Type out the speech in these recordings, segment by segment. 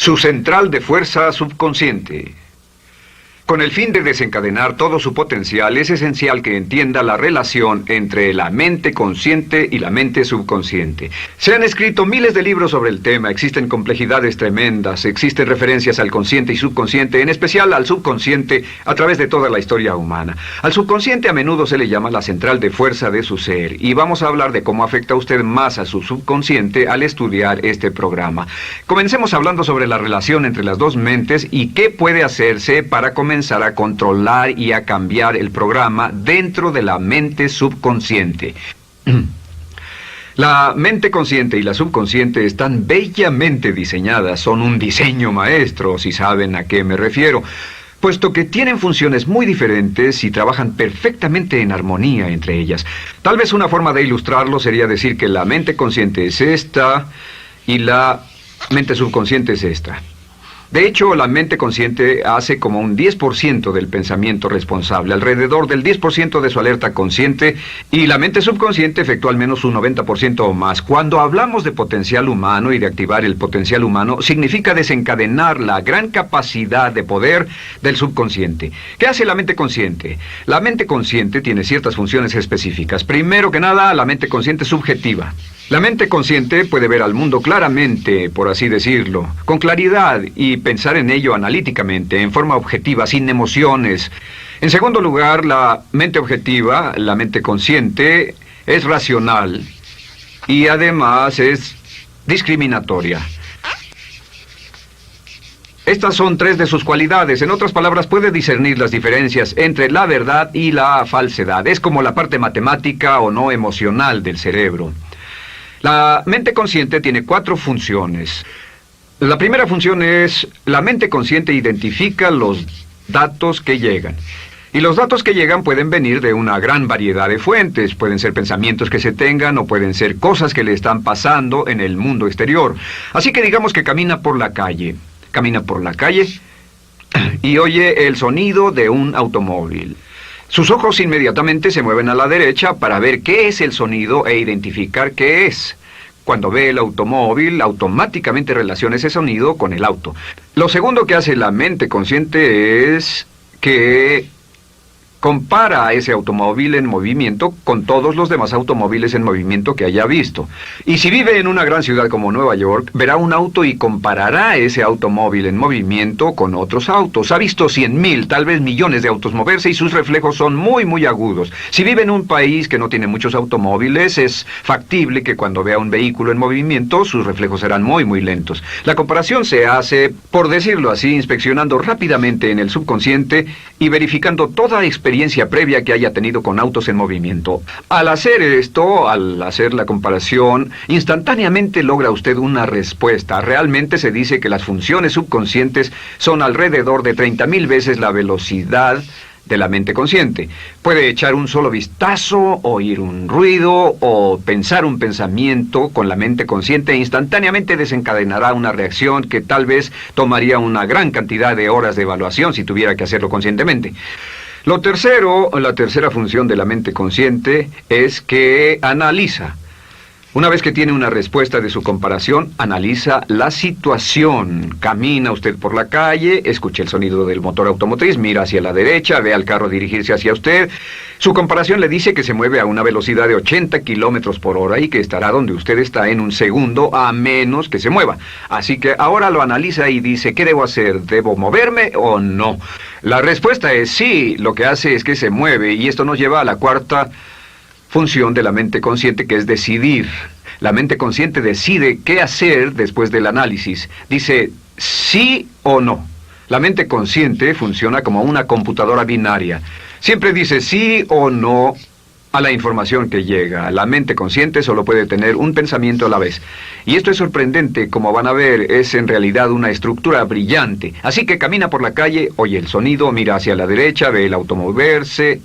Su central de fuerza subconsciente. Con el fin de desencadenar todo su potencial, es esencial que entienda la relación entre la mente consciente y la mente subconsciente. Se han escrito miles de libros sobre el tema, existen complejidades tremendas, existen referencias al consciente y subconsciente, en especial al subconsciente, a través de toda la historia humana. Al subconsciente a menudo se le llama la central de fuerza de su ser, y vamos a hablar de cómo afecta a usted más a su subconsciente al estudiar este programa. Comencemos hablando sobre la relación entre las dos mentes y qué puede hacerse para comenzar a controlar y a cambiar el programa dentro de la mente subconsciente. La mente consciente y la subconsciente están bellamente diseñadas, son un diseño maestro, si saben a qué me refiero, puesto que tienen funciones muy diferentes y trabajan perfectamente en armonía entre ellas. Tal vez una forma de ilustrarlo sería decir que la mente consciente es esta y la mente subconsciente es esta. De hecho, la mente consciente hace como un 10% del pensamiento responsable, alrededor del 10% de su alerta consciente, y la mente subconsciente efectúa al menos un 90% o más. Cuando hablamos de potencial humano y de activar el potencial humano, significa desencadenar la gran capacidad de poder del subconsciente. ¿Qué hace la mente consciente? La mente consciente tiene ciertas funciones específicas. Primero que nada, la mente consciente subjetiva. La mente consciente puede ver al mundo claramente, por así decirlo, con claridad y pensar en ello analíticamente, en forma objetiva, sin emociones. En segundo lugar, la mente objetiva, la mente consciente, es racional y además es discriminatoria. Estas son tres de sus cualidades. En otras palabras, puede discernir las diferencias entre la verdad y la falsedad. Es como la parte matemática o no emocional del cerebro. La mente consciente tiene 4 funciones. La primera función es, la mente consciente identifica los datos que llegan. Y los datos que llegan pueden venir de una gran variedad de fuentes. Pueden ser pensamientos que se tengan o pueden ser cosas que le están pasando en el mundo exterior. Así que digamos que camina por la calle. Camina por la calle y oye el sonido de un automóvil. Sus ojos inmediatamente se mueven a la derecha para ver qué es el sonido e identificar qué es. Cuando ve el automóvil, automáticamente relaciona ese sonido con el auto. Lo segundo que hace la mente consciente es que compara a ese automóvil en movimiento con todos los demás automóviles en movimiento que haya visto. Y si vive en una gran ciudad como Nueva York, verá un auto y comparará ese automóvil en movimiento con otros autos. Ha visto 100,000, tal vez millones de autos moverse y sus reflejos son muy, muy agudos. Si vive en un país que no tiene muchos automóviles, es factible que cuando vea un vehículo en movimiento, sus reflejos serán muy, muy lentos. La comparación se hace, por decirlo así, inspeccionando rápidamente en el subconsciente y verificando toda experiencia previa que haya tenido con autos en movimiento. Al hacer esto, al hacer la comparación, instantáneamente logra usted una respuesta. Realmente se dice que las funciones subconscientes son alrededor de 30,000 veces la velocidad de la mente consciente. Puede echar un solo vistazo, oír un ruido o pensar un pensamiento con la mente consciente e instantáneamente desencadenará una reacción que tal vez tomaría una gran cantidad de horas de evaluación si tuviera que hacerlo conscientemente. La tercera función de la mente consciente es que analiza. Una vez que tiene una respuesta de su comparación, analiza la situación. Camina usted por la calle, escucha el sonido del motor automotriz, mira hacia la derecha, ve al carro dirigirse hacia usted. Su comparación le dice que se mueve a una velocidad de 80 kilómetros por hora y que estará donde usted está en un segundo, a menos que se mueva. Así que ahora lo analiza y dice, ¿qué debo hacer? ¿Debo moverme o no? La respuesta es sí, lo que hace es que se mueve, y esto nos lleva a la cuarta función de la mente consciente, que es decidir. La mente consciente decide qué hacer después del análisis. Dice sí o no. La mente consciente funciona como una computadora binaria. Siempre dice sí o no a la información que llega. La mente consciente solo puede tener un pensamiento a la vez. Y esto es sorprendente, como van a ver, es en realidad una estructura brillante. Así que camina por la calle, oye el sonido, mira hacia la derecha, ve el auto moverse.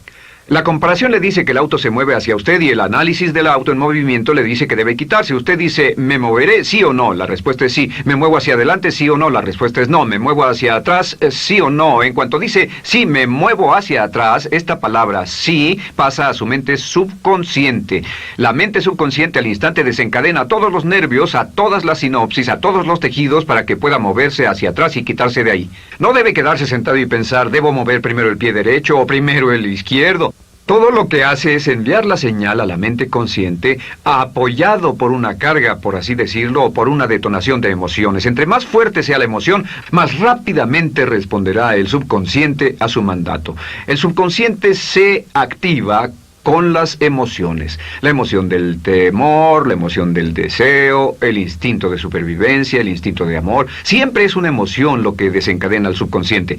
La comparación le dice que el auto se mueve hacia usted y el análisis del auto en movimiento le dice que debe quitarse. Usted dice, ¿me moveré? ¿Sí o no? La respuesta es sí. ¿Me muevo hacia adelante? ¿Sí o no? La respuesta es no. ¿Me muevo hacia atrás? ¿Sí o no? En cuanto dice, sí, me muevo hacia atrás, esta palabra sí pasa a su mente subconsciente. La mente subconsciente al instante desencadena a todos los nervios, a todas las sinapsis, a todos los tejidos para que pueda moverse hacia atrás y quitarse de ahí. No debe quedarse sentado y pensar, ¿debo mover primero el pie derecho o primero el izquierdo? Todo lo que hace es enviar la señal a la mente consciente, apoyado por una carga, por así decirlo, o por una detonación de emociones. Entre más fuerte sea la emoción, más rápidamente responderá el subconsciente a su mandato. El subconsciente se activa con las emociones. La emoción del temor, la emoción del deseo, el instinto de supervivencia, el instinto de amor. Siempre es una emoción lo que desencadena al subconsciente.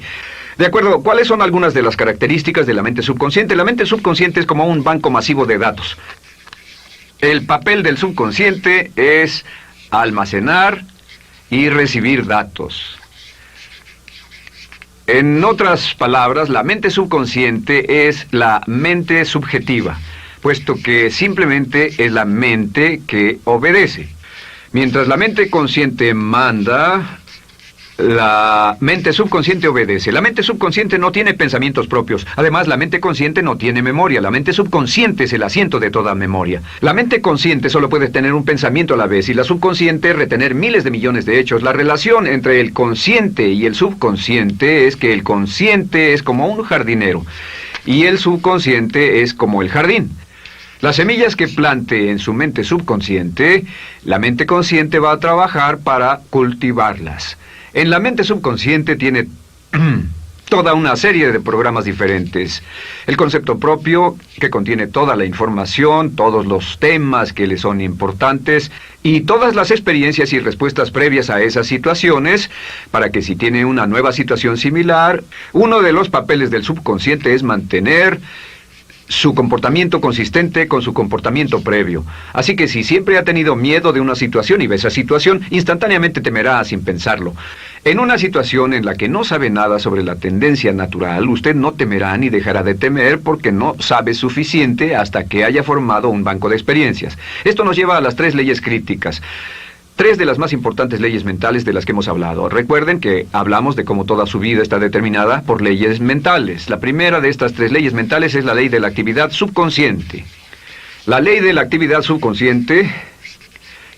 De acuerdo, ¿cuáles son algunas de las características de la mente subconsciente? La mente subconsciente es como un banco masivo de datos. El papel del subconsciente es almacenar y recibir datos. En otras palabras, la mente subconsciente es la mente subjetiva, puesto que simplemente es la mente que obedece. Mientras la mente consciente manda, la mente subconsciente obedece. La mente subconsciente no tiene pensamientos propios. Además, la mente consciente no tiene memoria. La mente subconsciente es el asiento de toda memoria. La mente consciente solo puede tener un pensamiento a la vez y la subconsciente retener miles de millones de hechos. La relación entre el consciente y el subconsciente es que el consciente es como un jardinero y el subconsciente es como el jardín. Las semillas que plante en su mente subconsciente, la mente consciente va a trabajar para cultivarlas. En la mente subconsciente tiene toda una serie de programas diferentes. El concepto propio, que contiene toda la información, todos los temas que le son importantes y todas las experiencias y respuestas previas a esas situaciones, para que si tiene una nueva situación similar, uno de los papeles del subconsciente es mantener su comportamiento consistente con su comportamiento previo. Así que si siempre ha tenido miedo de una situación y ve esa situación, instantáneamente temerá sin pensarlo. En una situación en la que no sabe nada sobre la tendencia natural, usted no temerá ni dejará de temer porque no sabe suficiente hasta que haya formado un banco de experiencias. Esto nos lleva a las 3 leyes críticas. 3 de las más importantes leyes mentales de las que hemos hablado. Recuerden que hablamos de cómo toda su vida está determinada por leyes mentales. La primera de estas 3 leyes mentales es la ley de la actividad subconsciente. La ley de la actividad subconsciente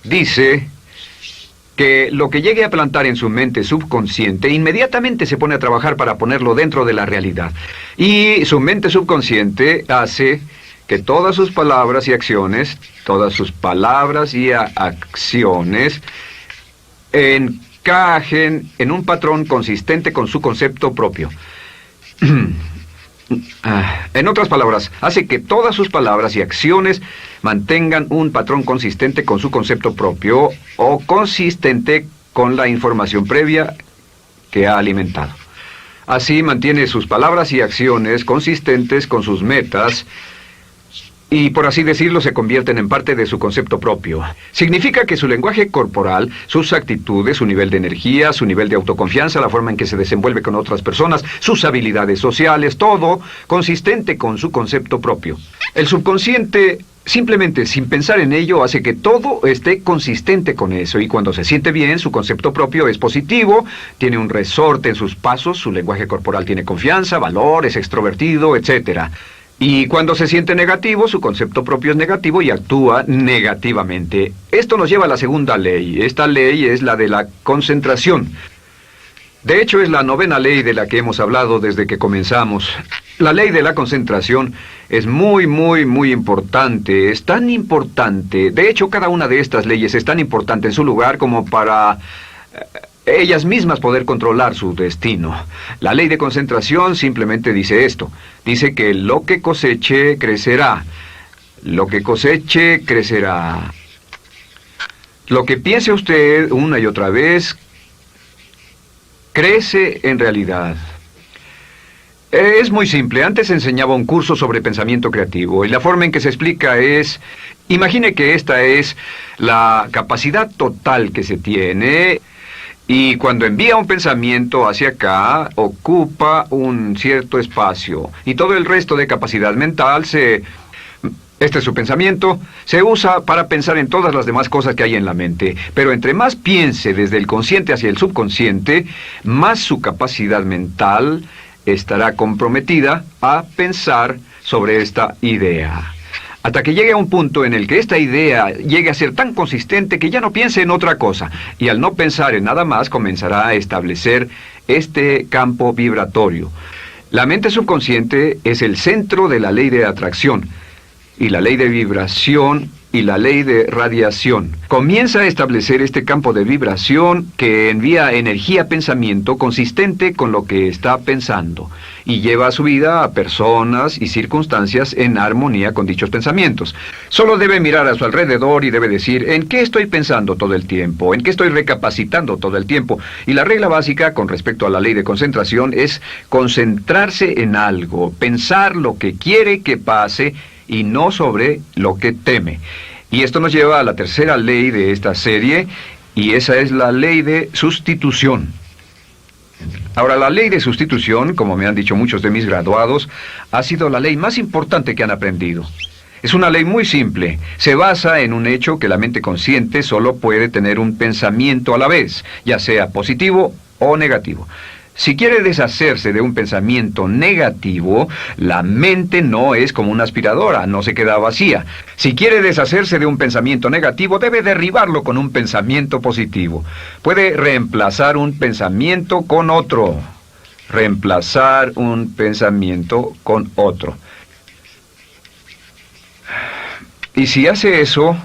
dice que lo que llegue a plantar en su mente subconsciente inmediatamente se pone a trabajar para ponerlo dentro de la realidad. Y su mente subconsciente hace que todas sus palabras y acciones encajen en un patrón consistente con su concepto propio. En otras palabras, hace que todas sus palabras y acciones mantengan un patrón consistente con su concepto propio o consistente con la información previa que ha alimentado. Así mantiene sus palabras y acciones consistentes con sus metas y, por así decirlo, se convierten en parte de su concepto propio. Significa que su lenguaje corporal, sus actitudes, su nivel de energía, su nivel de autoconfianza, la forma en que se desenvuelve con otras personas, sus habilidades sociales, todo consistente con su concepto propio. El subconsciente, simplemente sin pensar en ello, hace que todo esté consistente con eso, y cuando se siente bien, su concepto propio es positivo, tiene un resorte en sus pasos, su lenguaje corporal tiene confianza, valor, es extrovertido, etc. Y cuando se siente negativo, su concepto propio es negativo y actúa negativamente. Esto nos lleva a la segunda ley. Esta ley es la de la concentración. De hecho, es la 9ª ley de la que hemos hablado desde que comenzamos. La ley de la concentración es muy importante. Es tan importante. De hecho, cada una de estas leyes es tan importante en su lugar como para ellas mismas poder controlar su destino. La ley de concentración simplemente dice esto. Dice que lo que coseche, crecerá. Lo que coseche, crecerá. Lo que piense usted una y otra vez, crece en realidad. Es muy simple. Antes enseñaba un curso sobre pensamiento creativo y la forma en que se explica es: imagine que esta es la capacidad total que se tiene Y cuando envía un pensamiento hacia acá, ocupa un cierto espacio. Y todo el resto de capacidad mental este es su pensamiento, se usa para pensar en todas las demás cosas que hay en la mente. Pero entre más piense desde el consciente hacia el subconsciente, más su capacidad mental estará comprometida a pensar sobre esta idea. Hasta que llegue a un punto en el que esta idea llegue a ser tan consistente que ya no piense en otra cosa. Y al no pensar en nada más, comenzará a establecer este campo vibratorio. La mente subconsciente es el centro de la ley de atracción, y la ley de vibración y la ley de radiación. Comienza a establecer este campo de vibración que envía energía-pensamiento consistente con lo que está pensando y lleva a su vida a personas y circunstancias en armonía con dichos pensamientos. Solo debe mirar a su alrededor y debe decir, ¿en qué estoy pensando todo el tiempo? ¿En qué estoy recapacitando todo el tiempo? Y la regla básica con respecto a la ley de concentración es concentrarse en algo, pensar lo que quiere que pase y no sobre lo que teme. Y esto nos lleva a la tercera ley de esta serie, y esa es la ley de sustitución. Ahora, la ley de sustitución, como me han dicho muchos de mis graduados, ha sido la ley más importante que han aprendido. Es una ley muy simple. Se basa en un hecho que la mente consciente solo puede tener un pensamiento a la vez, ya sea positivo o negativo. Si quiere deshacerse de un pensamiento negativo, la mente no es como una aspiradora, no se queda vacía. Si quiere deshacerse de un pensamiento negativo, debe derribarlo con un pensamiento positivo. Puede reemplazar un pensamiento con otro. Reemplazar un pensamiento con otro. Y si hace eso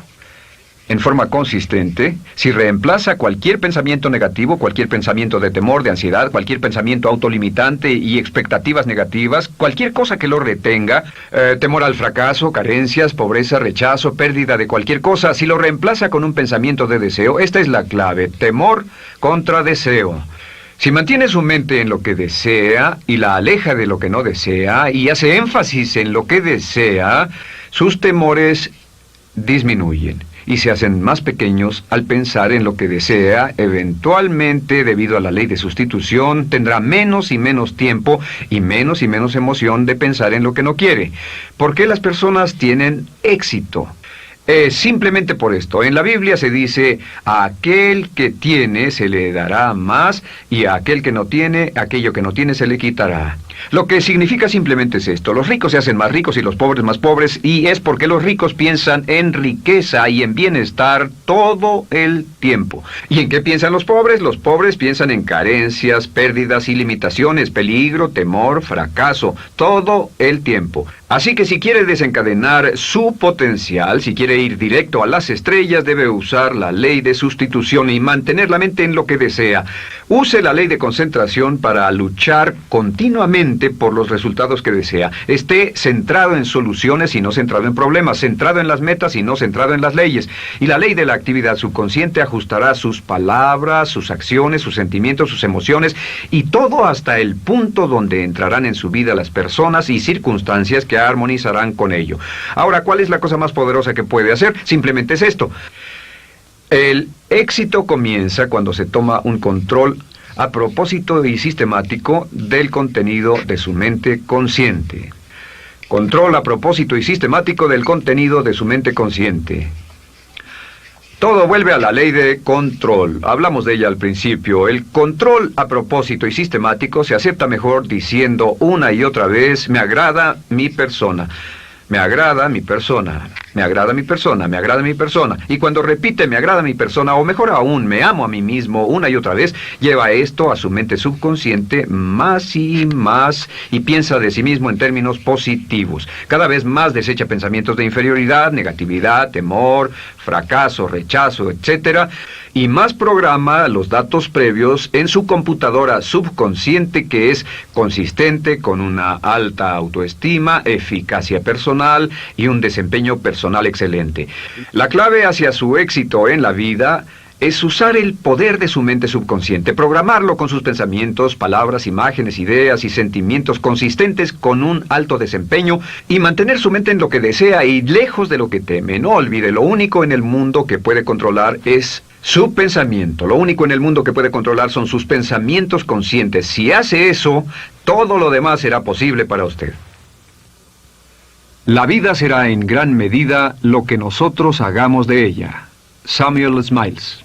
en forma consistente, si reemplaza cualquier pensamiento negativo, cualquier pensamiento de temor, de ansiedad, cualquier pensamiento autolimitante y expectativas negativas, cualquier cosa que lo retenga, temor al fracaso, carencias, pobreza, rechazo, pérdida de cualquier cosa, si lo reemplaza con un pensamiento de deseo, esta es la clave: temor contra deseo. Si mantiene su mente en lo que desea y la aleja de lo que no desea y hace énfasis en lo que desea, sus temores disminuyen y se hacen más pequeños al pensar en lo que desea. Eventualmente, debido a la ley de sustitución, tendrá menos y menos tiempo y menos emoción de pensar en lo que no quiere. ¿Por qué las personas tienen éxito? Simplemente por esto. En la Biblia se dice, a aquel que tiene se le dará más, y a aquel que no tiene, aquello que no tiene se le quitará. Lo que significa simplemente es esto: los ricos se hacen más ricos y los pobres más pobres, y es porque los ricos piensan en riqueza y en bienestar todo el tiempo. ¿Y en qué piensan los pobres? Los pobres piensan en carencias, pérdidas y limitaciones, peligro, temor, fracaso, todo el tiempo. Así que si quiere desencadenar su potencial, si quiere ir directo a las estrellas, debe usar la ley de sustitución y mantener la mente en lo que desea. Use la ley de concentración para luchar continuamente por los resultados que desea. Esté centrado en soluciones y no centrado en problemas, centrado en las metas y no centrado en las leyes. Y la ley de la actividad subconsciente ajustará sus palabras, sus acciones, sus sentimientos, sus emociones y todo hasta el punto donde entrarán en su vida las personas y circunstancias que armonizarán con ello. Ahora, ¿cuál es la cosa más poderosa que puede hacer? Simplemente es esto. El éxito comienza cuando se toma un control a propósito y sistemático del contenido de su mente consciente. Control a propósito y sistemático del contenido de su mente consciente. Todo vuelve a la ley de control. Hablamos de ella al principio. El control a propósito y sistemático se acepta mejor diciendo una y otra vez: me agrada mi persona. Me agrada mi persona, me agrada mi persona, me agrada mi persona. Y cuando repite me agrada mi persona, o mejor aún, me amo a mí mismo una y otra vez, lleva esto a su mente subconsciente más y más y piensa de sí mismo en términos positivos. Cada vez más desecha pensamientos de inferioridad, negatividad, temor, fracaso, rechazo, etc. Y más programa los datos previos en su computadora subconsciente, que es consistente con una alta autoestima, eficacia personal y un desempeño personal excelente. La clave hacia su éxito en la vida es usar el poder de su mente subconsciente, programarlo con sus pensamientos, palabras, imágenes, ideas y sentimientos consistentes con un alto desempeño y mantener su mente en lo que desea y lejos de lo que teme. No olvide, lo único en el mundo que puede controlar es su pensamiento. Lo único en el mundo que puede controlar son sus pensamientos conscientes. Si hace eso, todo lo demás será posible para usted. La vida será en gran medida lo que nosotros hagamos de ella. Samuel Smiles.